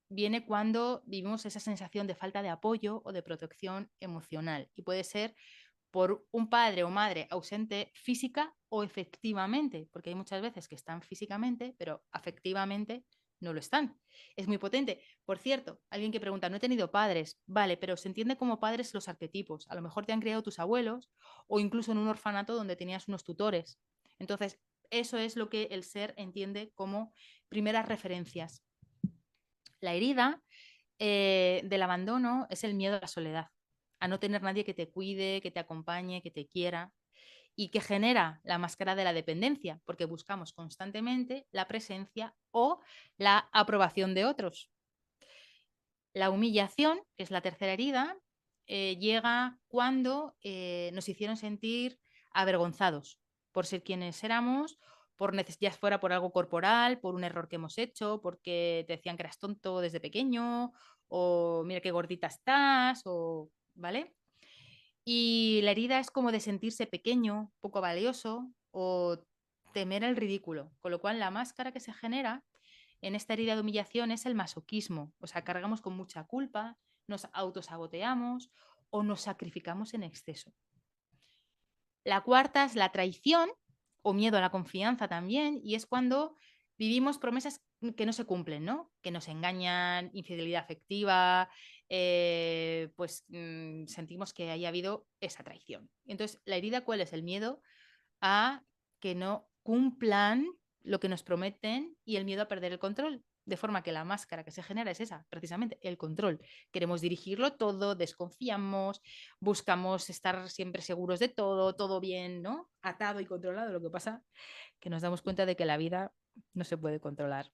viene cuando vivimos esa sensación de falta de apoyo o de protección emocional y puede ser por un padre o madre ausente física o efectivamente, porque hay muchas veces que están físicamente, pero afectivamente no lo están. Es muy potente. Por cierto, alguien que pregunta, no he tenido padres, vale, pero se entiende como padres los arquetipos. A lo mejor te han criado tus abuelos o incluso en un orfanato donde tenías unos tutores. Entonces, eso es lo que el ser entiende como primeras referencias. La herida del abandono es el miedo a la soledad, a no tener nadie que te cuide, que te acompañe, que te quiera y que genera la máscara de la dependencia, porque buscamos constantemente la presencia o la aprobación de otros. La humillación, que es la tercera herida, llega cuando nos hicieron sentir avergonzados por ser quienes éramos, ya fuera por algo corporal, por un error que hemos hecho, porque te decían que eras tonto desde pequeño, o mira qué gordita estás, o ¿vale? Y la herida es como de sentirse pequeño, poco valioso o temer el ridículo, con lo cual la máscara que se genera en esta herida de humillación es el masoquismo, o sea, cargamos con mucha culpa, nos autosaboteamos o nos sacrificamos en exceso. La cuarta es la traición o miedo a la confianza también, y es cuando vivimos promesas que no se cumplen, ¿no? Que nos engañan, infidelidad afectiva, pues sentimos que haya habido esa traición. Entonces, la herida, ¿cuál es? El miedo a que no cumplan lo que nos prometen y el miedo a perder el control. De forma que la máscara que se genera es esa, precisamente el control. Queremos dirigirlo todo, desconfiamos, buscamos estar siempre seguros de todo, todo bien, ¿no? Atado y controlado. Lo que pasa que nos damos cuenta de que la vida no se puede controlar.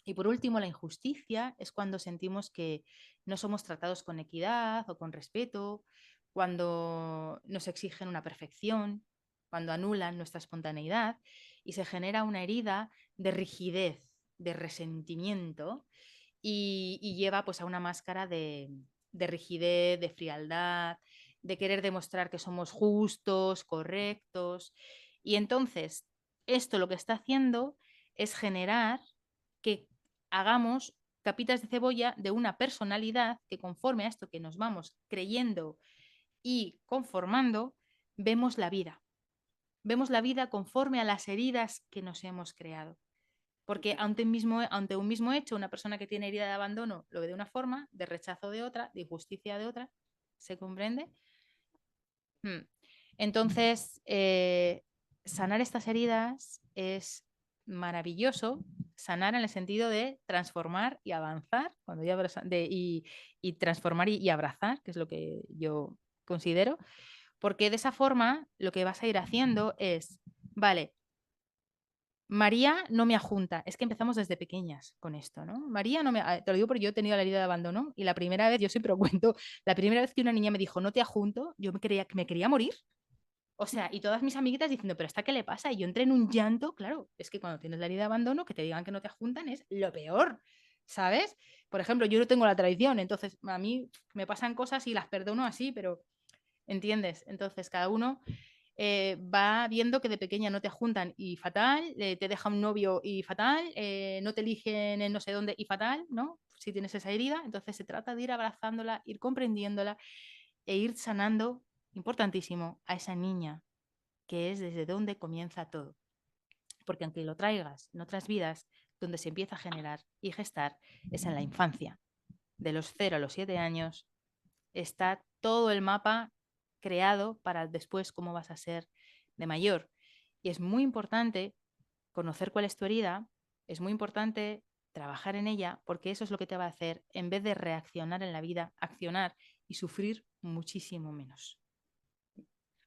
Y por último, la injusticia es cuando sentimos que no somos tratados con equidad o con respeto, cuando nos exigen una perfección, cuando anulan nuestra espontaneidad y se genera una herida de rigidez, de resentimiento y lleva pues a una máscara de rigidez, de frialdad, de querer demostrar que somos justos, correctos. Y entonces, esto lo que está haciendo es generar que hagamos capitas de cebolla de una personalidad que conforme a esto que nos vamos creyendo y conformando, vemos la vida. Vemos la vida conforme a las heridas que nos hemos creado. Porque ante un mismo hecho, una persona que tiene herida de abandono lo ve de una forma, de rechazo de otra, de injusticia de otra. ¿Se comprende? Entonces, sanar estas heridas es maravilloso. Sanar en el sentido de transformar y avanzar, y transformar y abrazar, que es lo que yo considero, porque de esa forma lo que vas a ir haciendo es, vale, María no me ajunta. Es que empezamos desde pequeñas con esto, ¿no? María no me... Te lo digo porque yo he tenido la herida de abandono y la primera vez, yo siempre lo cuento, la primera vez que una niña me dijo no te ajunto, yo me quería morir. O sea, y todas mis amiguitas diciendo, ¿pero esta qué le pasa? Y yo entré en un llanto, claro, es que cuando tienes la herida de abandono, que te digan que no te ajuntan es lo peor, ¿sabes? Por ejemplo, yo no tengo la tradición, entonces a mí me pasan cosas y las perdono así, pero ¿entiendes? Entonces cada uno va viendo que de pequeña no te juntan y fatal, te deja un novio y fatal, no te eligen en no sé dónde y fatal, ¿no? Si tienes esa herida, entonces se trata de ir abrazándola, ir comprendiéndola e ir sanando, importantísimo, a esa niña, que es desde donde comienza todo. Porque aunque lo traigas en otras vidas, donde se empieza a generar y gestar es en la infancia. De los 0 a los 7 años está todo el mapa creado para después cómo vas a ser de mayor. Y es muy importante conocer cuál es tu herida, es muy importante trabajar en ella, porque eso es lo que te va a hacer, en vez de reaccionar en la vida, accionar y sufrir muchísimo menos.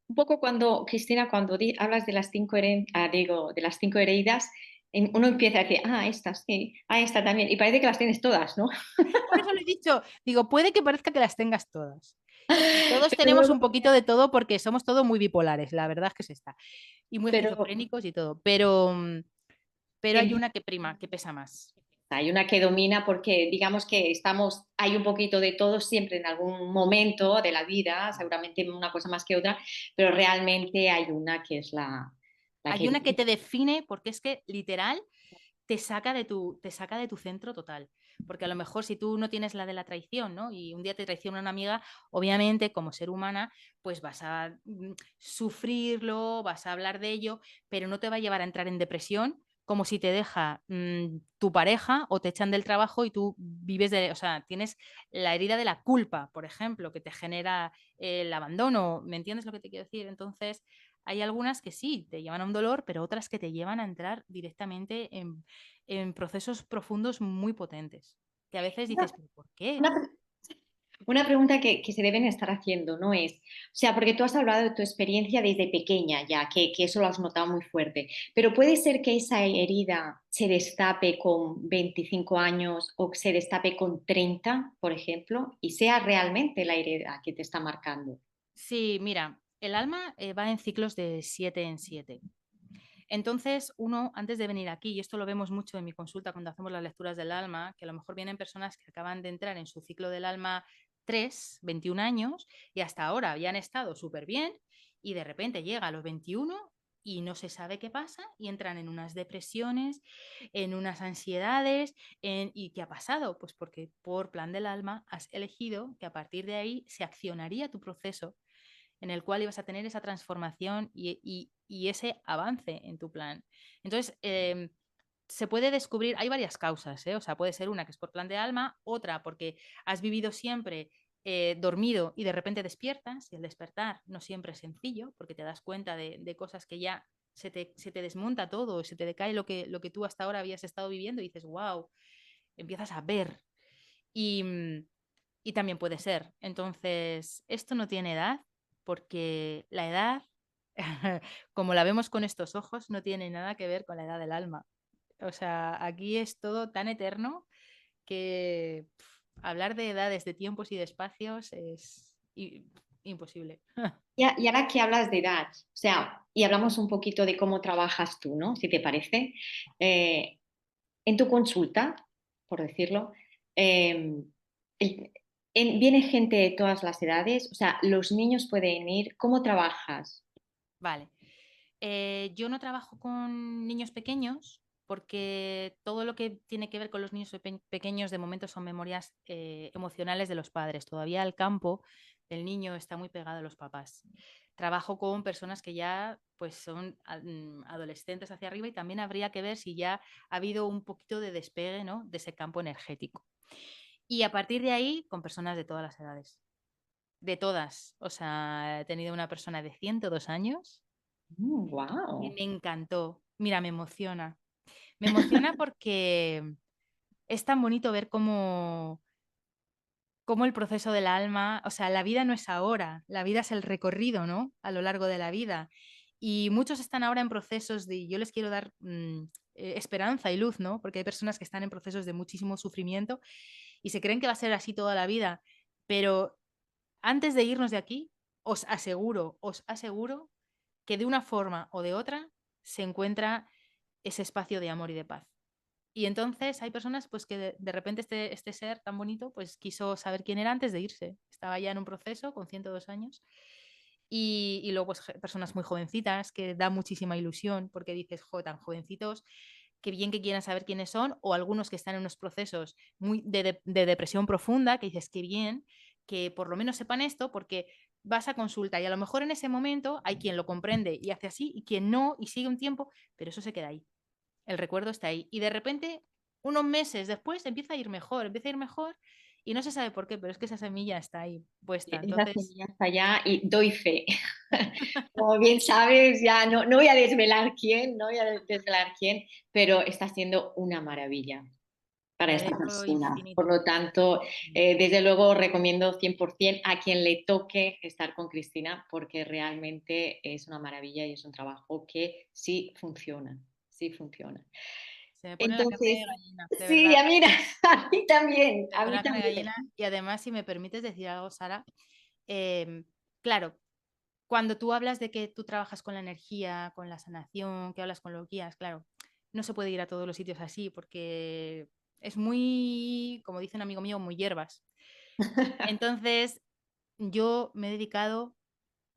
Un poco cuando, Cristina, cuando hablas de las digo, de las cinco heridas, uno empieza a decir, ah, esta sí, ah, esta también, y parece que las tienes todas, ¿no? Por eso lo he dicho, digo, puede que parezca que las tengas todas. Y todos Pero tenemos luego, un poquito de todo porque somos todos muy bipolares, la verdad es que se está. Y muy pero esquizofrénicos y todo. Pero hay em, una que prima, que pesa más. hay una que domina porque digamos que hay un poquito de todo siempre en algún momento de la vida, seguramente una cosa más que otra, pero realmente hay una que es la Hay que... una que te define porque es que literal te saca de tu centro total. Porque a lo mejor si tú no tienes la de la traición, ¿no? Y un día te traiciona una amiga, obviamente como ser humana, pues vas a sufrirlo, vas a hablar de ello, pero no te va a llevar a entrar en depresión como si te deja tu pareja o te echan del trabajo y tú vives o sea, tienes la herida de la culpa, por ejemplo, que te genera el abandono. ¿Me entiendes lo que te quiero decir? Entonces, hay algunas que sí, te llevan a un dolor, pero otras que te llevan a entrar directamente en procesos profundos muy potentes. Que a veces dices, Una, ¿pero por qué? una Una pregunta que se deben estar haciendo, ¿no? Es, o sea, porque tú has hablado de tu experiencia desde pequeña ya, que eso lo has notado muy fuerte, pero puede ser que esa herida se destape con 25 años o se destape con 30, por ejemplo, y sea realmente la herida que te está marcando. Sí, mira, el alma va en ciclos de 7 en 7. Entonces, uno, antes de venir aquí, y esto lo vemos mucho en mi consulta cuando hacemos las lecturas del alma, que a lo mejor vienen personas que acaban de entrar en su ciclo del alma 21 años, y hasta ahora habían estado súper bien, y de repente llega a los 21 y no se sabe qué pasa, y entran en unas depresiones, en unas ansiedades, ¿y qué ha pasado? Pues porque por plan del alma has elegido que a partir de ahí se accionaría tu proceso en el cual ibas a tener esa transformación y ese avance en tu plan. Entonces, se puede descubrir, hay varias causas, ¿eh? O sea, puede ser una que es por plan de alma, otra porque has vivido siempre dormido y de repente despiertas, y el despertar no siempre es sencillo, porque te das cuenta de cosas que ya se te desmonta todo, se te decae lo que tú hasta ahora habías estado viviendo y dices, wow, empiezas a ver. Y también puede ser. Entonces, esto no tiene edad, porque la edad, como la vemos con estos ojos, no tiene nada que ver con la edad del alma. O sea, aquí es todo tan eterno que hablar de edades, de tiempos y de espacios es imposible. Y ahora que hablas de edad, o sea, y hablamos un poquito de cómo trabajas tú, ¿no? Si te parece. Eh, en tu consulta, por decirlo, eh, el- viene gente de todas las edades, o sea, los niños pueden ir, ¿cómo trabajas? Vale. Yo no trabajo con niños pequeños porque todo lo que tiene que ver con los niños pequeños de momento son memorias emocionales de los padres. Todavía el campo del niño está muy pegado a los papás. Trabajo con personas que ya pues son adolescentes hacia arriba, y también habría que ver si ya ha habido un poquito de despegue, ¿no?, de ese campo energético. Y a partir de ahí, con personas de todas las edades. De todas. O sea, he tenido una persona de 102 años que Wow. me encantó. Mira, me emociona. Me emociona porque es tan bonito ver cómo el proceso del alma, o sea, la vida no es ahora, la vida es el recorrido, ¿no? A lo largo de la vida. Y muchos están ahora en procesos de, yo les quiero dar esperanza y luz, ¿no? Porque hay personas que están en procesos de muchísimo sufrimiento y se creen que va a ser así toda la vida. Pero antes de irnos de aquí, os aseguro que de una forma o de otra se encuentra ese espacio de amor y de paz. Y entonces hay personas pues que de repente este ser tan bonito pues quiso saber quién era antes de irse. Estaba ya en un proceso con 102 años. Y luego pues personas muy jovencitas que da muchísima ilusión porque dices, jo, tan jovencitos, qué bien que quieran saber quiénes son, o algunos que están en unos procesos muy de depresión profunda, que dices, qué bien que por lo menos sepan esto, porque vas a consulta y a lo mejor en ese momento hay quien lo comprende y hace así y quien no y sigue un tiempo, pero eso se queda ahí, el recuerdo está ahí. Y de repente, unos meses después, empieza a ir mejor y no se sabe por qué, pero es que esa semilla está ahí puesta. Esa Entonces, semilla está allá y doy fe. como bien sabes, ya no voy a desvelar quién, no voy a desvelar quién, pero está siendo una maravilla Me para esta alegro persona. Por infinito. lo tanto, desde luego recomiendo 100% a quien le toque estar con Cristina porque realmente es una maravilla y es un trabajo que sí funciona, sí funciona. Se me pone la carne de Entonces, gallina, de sí, verdad. mira, a mí también, Se me a pone mí la carne de también. gallina. Y además, si me permites decir algo, Sara, claro, cuando tú hablas de que tú trabajas con la energía, con la sanación, que hablas con los guías, claro, no se puede ir a todos los sitios así porque es muy, como dice un amigo mío, muy hierbas. Entonces, yo me he dedicado,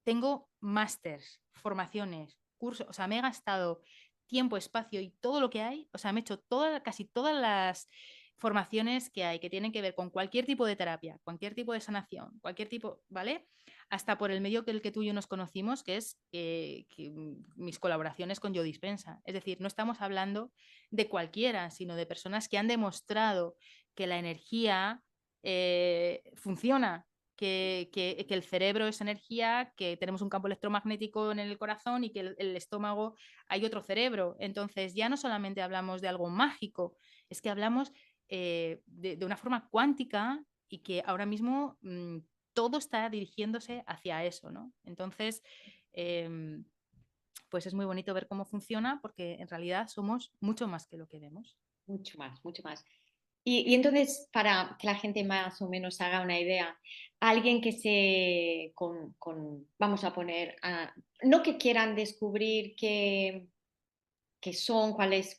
tengo másters, formaciones, cursos, o sea, me he gastado tiempo, espacio y todo lo que hay, o sea, me he hecho casi todas las formaciones que hay que tienen que ver con cualquier tipo de terapia, cualquier tipo de sanación, cualquier tipo, ¿vale? Hasta por el medio que el que tú y yo nos conocimos, que es mis colaboraciones con Yo Dispensa. Es decir, no estamos hablando de cualquiera, sino de personas que han demostrado que la energía funciona, que el cerebro es energía, que tenemos un campo electromagnético en el corazón y que el estómago hay otro cerebro. Entonces ya no solamente hablamos de algo mágico, es que hablamos de una forma cuántica y que ahora mismo todo está dirigiéndose hacia eso, ¿no? Entonces, pues es muy bonito ver cómo funciona porque en realidad somos mucho más que lo que vemos. Mucho más, mucho más. Y entonces, para que la gente más o menos haga una idea, alguien que vamos a poner, no que quieran descubrir qué son, cuál es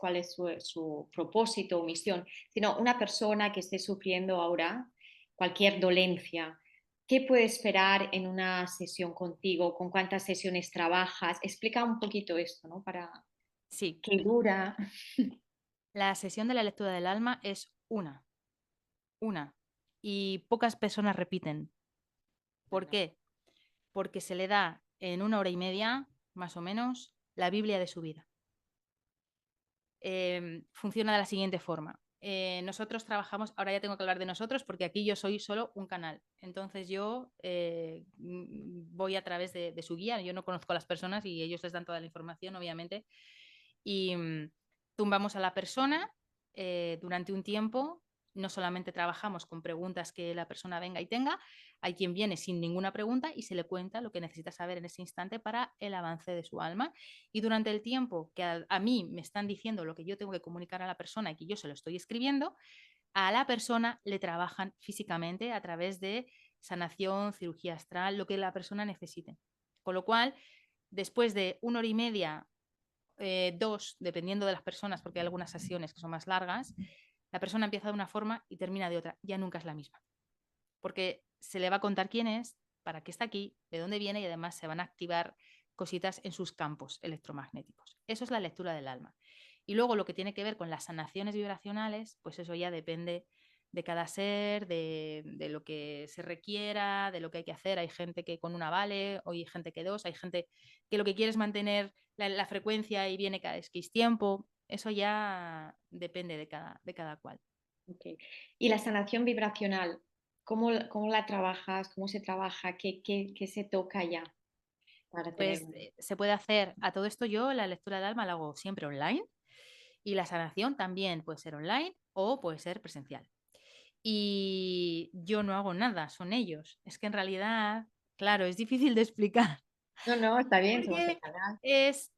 su propósito o misión, sino una persona que esté sufriendo ahora cualquier dolencia, ¿qué puede esperar en una sesión contigo? ¿Con cuántas sesiones trabajas? Explica un poquito esto, ¿no? Para Sí, qué dura. la sesión de la lectura del alma es una, y pocas personas repiten. ¿Por qué? Porque se le da en 1 hora y media, más o menos, la Biblia de su vida. Funciona de la siguiente forma. Nosotros trabajamos, ahora ya tengo que hablar de nosotros porque aquí yo soy solo un canal. Entonces yo voy a través de su guía, yo no conozco a las personas y ellos les dan toda la información, obviamente, y tumbamos a la persona durante un tiempo. No solamente trabajamos con preguntas que la persona venga y tenga, hay quien viene sin ninguna pregunta y se le cuenta lo que necesita saber en ese instante para el avance de su alma. Y durante el tiempo que a mí me están diciendo lo que yo tengo que comunicar a la persona y que yo se lo estoy escribiendo, a la persona le trabajan físicamente a través de sanación, cirugía astral, lo que la persona necesite. Con lo cual, después de 1 hora y media, dos, dependiendo de las personas, porque hay algunas sesiones que son más largas, la persona empieza de una forma y termina de otra. Ya nunca es la misma. Porque se le va a contar quién es, para qué está aquí, de dónde viene y además se van a activar cositas en sus campos electromagnéticos. Eso es la lectura del alma. Y luego lo que tiene que ver con las sanaciones vibracionales, pues eso ya depende de cada ser, de lo que se requiera, de lo que hay que hacer. Hay gente que con una vale, hoy hay gente que dos, hay gente que lo que quiere es mantener la frecuencia y viene cada X tiempo. Eso ya depende de cada cual. Okay. Y la sanación vibracional, ¿cómo la trabajas? ¿Cómo se trabaja? ¿Qué se toca ya para tener Pues se puede hacer a todo esto. Yo la lectura del alma la hago siempre online y la sanación también puede ser online o puede ser presencial. Y yo no hago nada, son ellos. Es que en realidad, claro, es difícil de explicar No, no, está bien, somos el porque canal.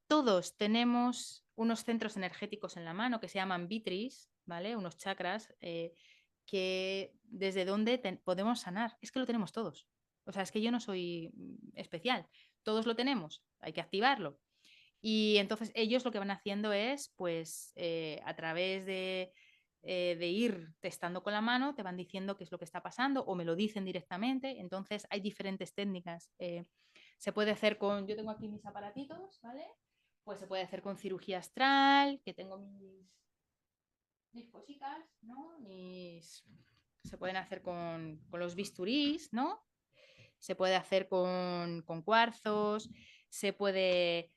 todos tenemos unos centros energéticos en la mano que se llaman vitris, ¿vale? Unos chakras que desde donde podemos sanar. Es que lo tenemos todos. O sea, es que yo no soy especial. Todos lo tenemos, hay que activarlo. Y entonces ellos lo que van haciendo es, pues, a través de ir testando con la mano, te van diciendo qué es lo que está pasando o me lo dicen directamente. Entonces hay diferentes técnicas. Se puede hacer con, yo tengo aquí mis aparatitos, ¿vale? Pues se puede hacer con cirugía astral, que tengo mis cositas, ¿no? Se pueden hacer con los bisturís, ¿no? Se puede hacer con cuarzos, se puede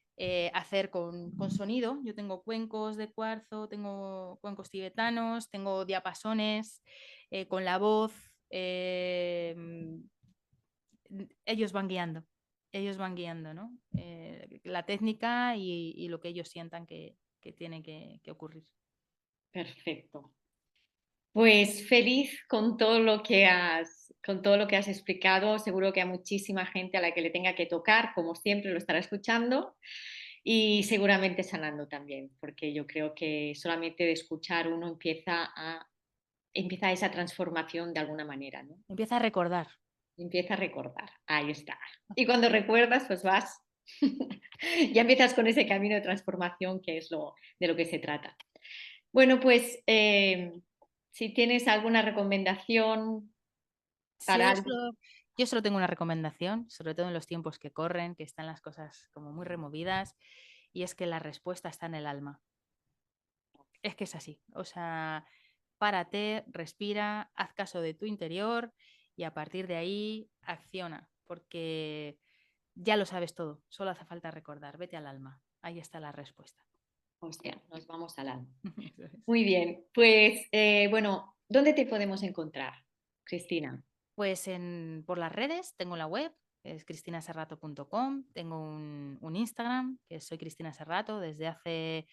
hacer con sonido. Yo tengo cuencos de cuarzo, tengo cuencos tibetanos, tengo diapasones con la voz. Ellos van guiando. ellos van guiando, ¿no? La técnica y lo que ellos sientan que tiene que ocurrir. Perfecto. Pues feliz con todo lo que has explicado. Seguro que a muchísima gente a la que le tenga que tocar, como siempre, lo estará escuchando y seguramente sanando también, porque yo creo que solamente de escuchar uno empieza esa transformación de alguna manera, ¿no? Empieza a recordar. Empieza a recordar, ahí está. Y cuando recuerdas, pues vas, ya empiezas con ese camino de transformación que es de lo que se trata. Bueno, pues si tienes alguna recomendación Sí, para algo, yo solo tengo una recomendación, sobre todo en los tiempos que corren, que están las cosas como muy removidas, y es que la respuesta está en el alma. Es que es así. O sea, párate, respira, haz caso de tu interior y a partir de ahí acciona, porque ya lo sabes todo, solo hace falta recordar, vete al alma, ahí está la respuesta. o sea, nos vamos al alma. Eso es. Muy bien, pues bueno, ¿dónde te podemos encontrar, Cristina? Pues por las redes tengo la web, que es cristinaserrato.com, tengo un Instagram, que soy Cristina Serrato, desde hace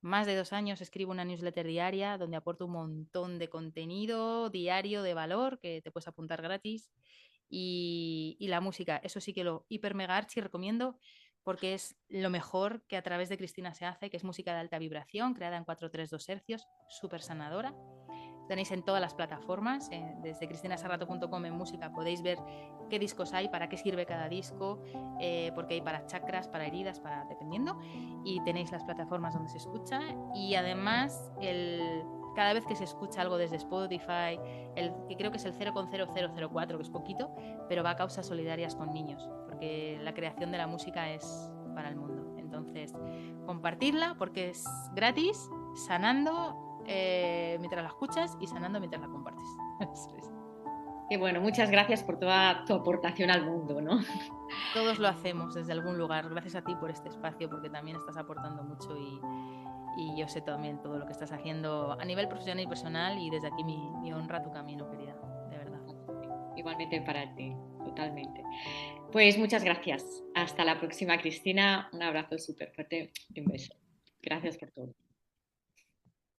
más de 2 años escribo una newsletter diaria donde aporto un montón de contenido diario de valor que te puedes apuntar gratis. Y la música, eso sí que lo hiper mega archi recomiendo porque es lo mejor que a través de Cristina se hace, que es música de alta vibración, creada en 432 hercios, súper sanadora. Tenéis en todas las plataformas, desde cristinasarrato.com en música podéis ver qué discos hay, para qué sirve cada disco, porque hay para chakras, para heridas, para dependiendo, y tenéis las plataformas donde se escucha y además cada vez que se escucha algo desde Spotify, que creo que es el 0,0004, que es poquito, pero va a causas solidarias con niños, porque la creación de la música es para el mundo. Entonces, compartirla porque es gratis, sanando mientras la escuchas y sanando mientras la compartes. Que bueno, muchas gracias por toda tu aportación al mundo, ¿no? Todos lo hacemos desde algún lugar. Gracias a ti por este espacio, porque también estás aportando mucho y yo sé también todo lo que estás haciendo a nivel profesional y personal y desde aquí mi honra a tu camino, querida, de verdad. Igualmente para ti, totalmente. Pues muchas gracias. Hasta la próxima, Cristina. Un abrazo súper fuerte y un beso. Gracias por todo.